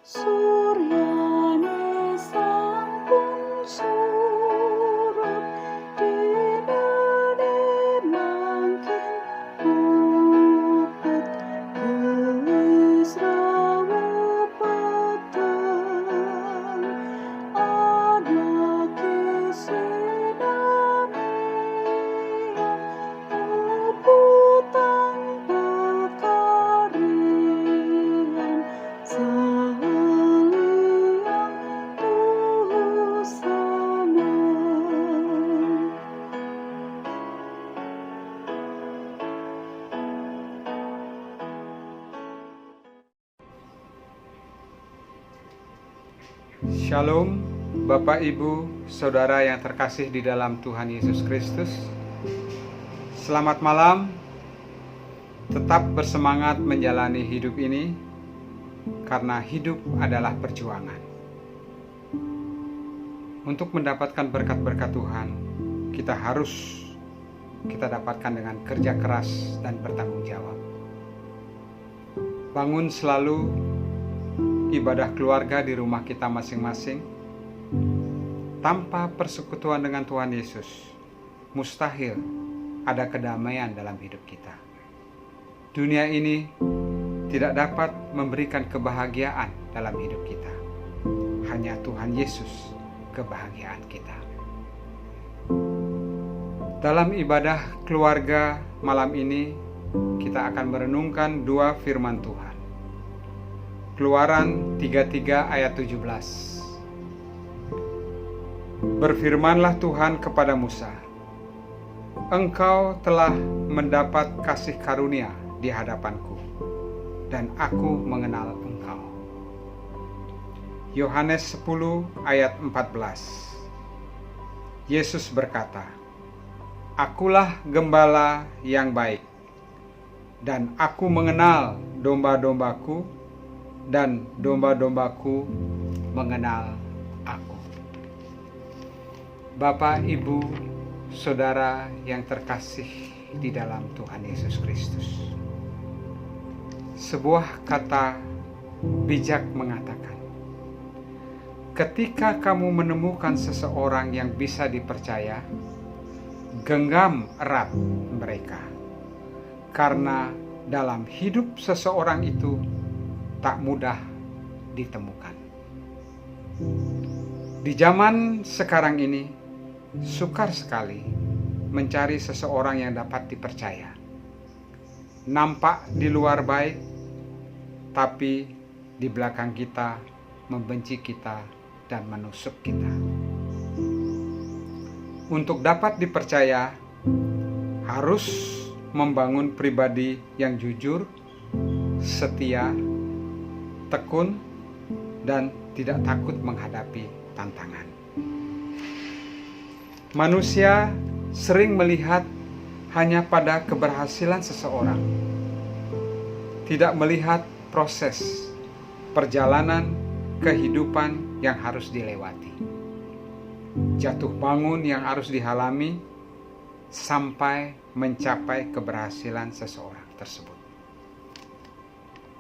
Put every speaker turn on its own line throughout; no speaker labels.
Suryane sampun surup, dinane mangkin mupet, gelis rawuh peteng, ana kesinamian, rebutan pekarian, saliang tusana.
Shalom, Bapak, Ibu, Saudara yang terkasih di dalam Tuhan Yesus Kristus. Selamat malam. Tetap bersemangat menjalani hidup ini, karena hidup adalah perjuangan. Untuk mendapatkan berkat-berkat Tuhan, kita dapatkan dengan kerja keras dan bertanggung jawab. Bangun selalu ibadah keluarga di rumah kita masing-masing. Tanpa persekutuan dengan Tuhan Yesus, mustahil ada kedamaian dalam hidup kita. Dunia ini tidak dapat memberikan kebahagiaan dalam hidup kita. Hanya Tuhan Yesus kebahagiaan kita. Dalam ibadah keluarga malam ini, kita akan merenungkan dua firman Tuhan. Keluaran 33 ayat 17. Berfirmanlah Tuhan kepada Musa, engkau telah mendapat kasih karunia di hadapanku, dan aku mengenal engkau. Yohanes 10 ayat 14. Yesus berkata, akulah gembala yang baik, dan aku mengenal domba-dombaku, dan domba-dombaku mengenal aku. Bapak, Ibu, Saudara yang terkasih di dalam Tuhan Yesus Kristus. Sebuah kata bijak mengatakan, ketika kamu menemukan seseorang yang bisa dipercaya, genggam erat mereka, karena dalam hidup seseorang itu tak mudah ditemukan. Di zaman sekarang ini, sukar sekali mencari seseorang yang dapat dipercaya. Nampak di luar baik, tapi di belakang kita membenci kita dan menusuk kita. Untuk dapat dipercaya, harus membangun pribadi yang jujur, setia, tekun, dan tidak takut menghadapi tantangan. Manusia sering melihat hanya pada keberhasilan seseorang, tidak melihat proses perjalanan kehidupan yang harus dilewati, jatuh bangun yang harus dialami sampai mencapai keberhasilan seseorang tersebut.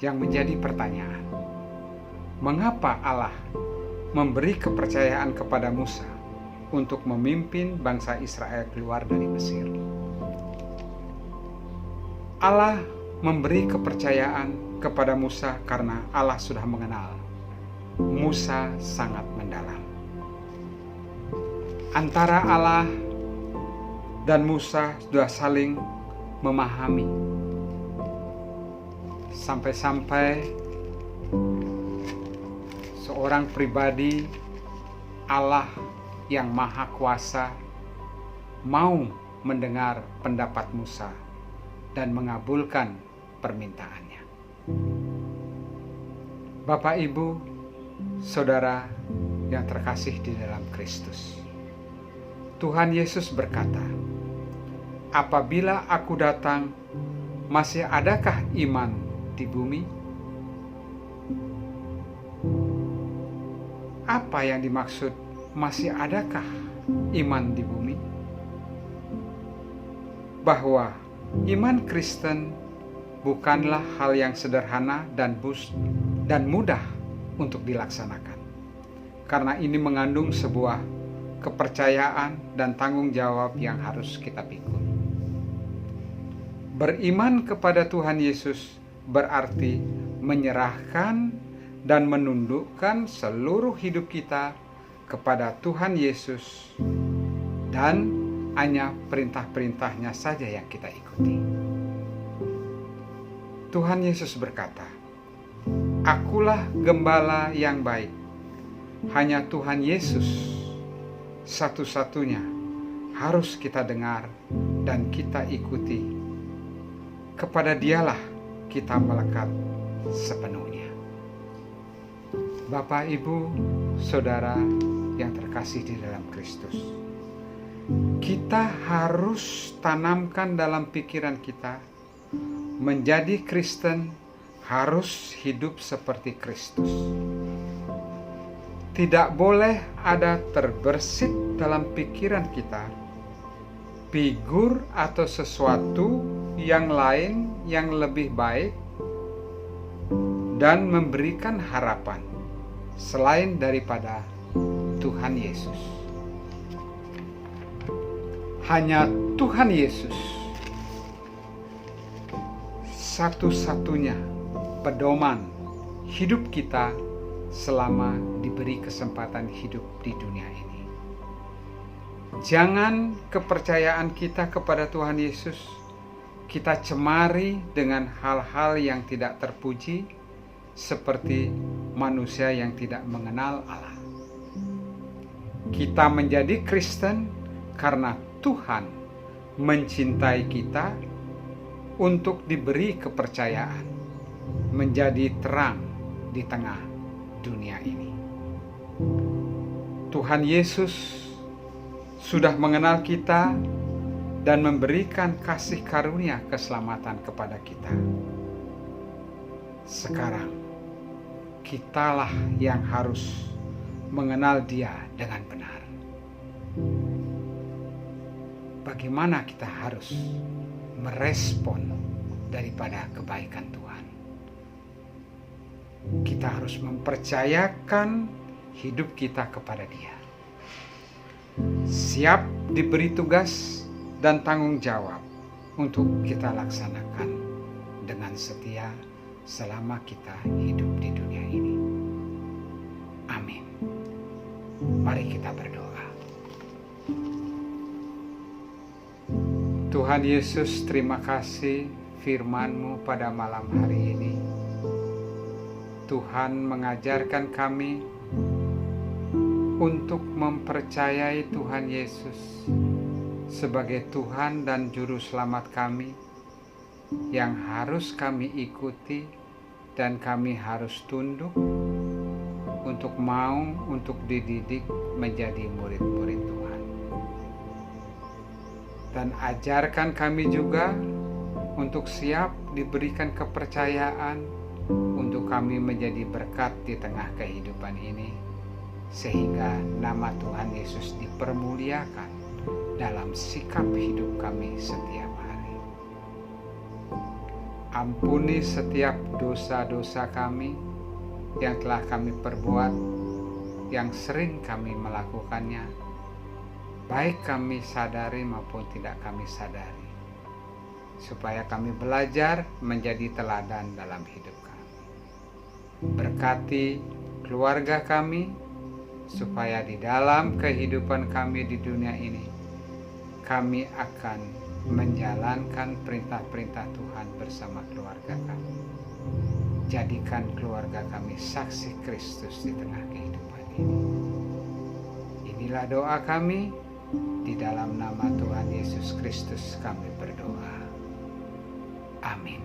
Yang menjadi pertanyaan, mengapa Allah memberi kepercayaan kepada Musa untuk memimpin bangsa Israel keluar dari Mesir? Allah memberi kepercayaan kepada Musa karena Allah sudah mengenal Musa sangat mendalam. Antara Allah dan Musa sudah saling memahami, sampai-sampai seorang pribadi Allah yang maha kuasa mau mendengar pendapat Musa dan mengabulkan permintaannya. Bapak, Ibu, Saudara yang terkasih di dalam Kristus, Tuhan Yesus berkata, apabila aku datang, masih adakah iman di bumi? Apa yang dimaksud masih adakah iman di bumi? Bahwa iman Kristen bukanlah hal yang sederhana dan mudah untuk dilaksanakan. Karena ini mengandung sebuah kepercayaan dan tanggung jawab yang harus kita pikul. Beriman kepada Tuhan Yesus berarti menyerahkan dan menundukkan seluruh hidup kita kepada Tuhan Yesus, dan hanya perintah-perintahnya saja yang kita ikuti. Tuhan Yesus berkata, "Akulah gembala yang baik." Hanya Tuhan Yesus satu-satunya harus kita dengar dan kita ikuti. Kepada Dialah kita melekat sepenuhnya. Bapak, Ibu, Saudara yang terkasih di dalam Kristus, kita harus tanamkan dalam pikiran kita, menjadi Kristen harus hidup seperti Kristus. Tidak boleh ada terbersit dalam pikiran kita figur atau sesuatu yang lain yang lebih baik dan memberikan harapan selain daripada Tuhan Yesus. Hanya Tuhan Yesus satu-satunya pedoman hidup kita selama diberi kesempatan hidup di dunia ini. Jangan kepercayaan kita kepada Tuhan Yesus kita cemari dengan hal-hal yang tidak terpuji, seperti manusia yang tidak mengenal Allah. Kita menjadi Kristen karena Tuhan mencintai kita untuk diberi kepercayaan menjadi terang di tengah dunia ini. Tuhan Yesus sudah mengenal kita dan memberikan kasih karunia keselamatan kepada kita. Sekarang, kitalah yang harus mengenal Dia dengan benar. Bagaimana kita harus merespon daripada kebaikan Tuhan? Kita harus mempercayakan hidup kita kepada Dia. Siap diberi tugas dan tanggung jawab untuk kita laksanakan dengan setia selama kita hidup di dunia ini. Amin. Mari kita berdoa. Tuhan Yesus, terima kasih firman-Mu pada malam hari ini. Tuhan mengajarkan kami untuk mempercayai Tuhan Yesus sebagai Tuhan dan Juru Selamat kami, yang harus kami ikuti dan kami harus tunduk untuk mau untuk dididik menjadi murid-murid Tuhan. Dan ajarkan kami juga untuk siap diberikan kepercayaan untuk kami menjadi berkat di tengah kehidupan ini, sehingga nama Tuhan Yesus dipermuliakan dalam sikap hidup kami setiap hari. Ampuni setiap dosa-dosa kami yang telah kami perbuat, yang sering kami melakukannya, baik kami sadari maupun tidak kami sadari, supaya kami belajar menjadi teladan dalam hidup kami. Berkati keluarga kami, supaya di dalam kehidupan kami di dunia ini, kami akan menjalankan perintah-perintah Tuhan bersama keluarga kami. Jadikan keluarga kami saksi Kristus di tengah kehidupan ini. Inilah doa kami, di dalam nama Tuhan Yesus Kristus kami berdoa. Amin.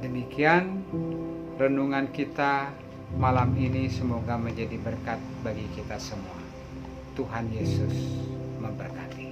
Demikian renungan kita malam ini, semoga menjadi berkat bagi kita semua. Tuhan Yesus memberkati.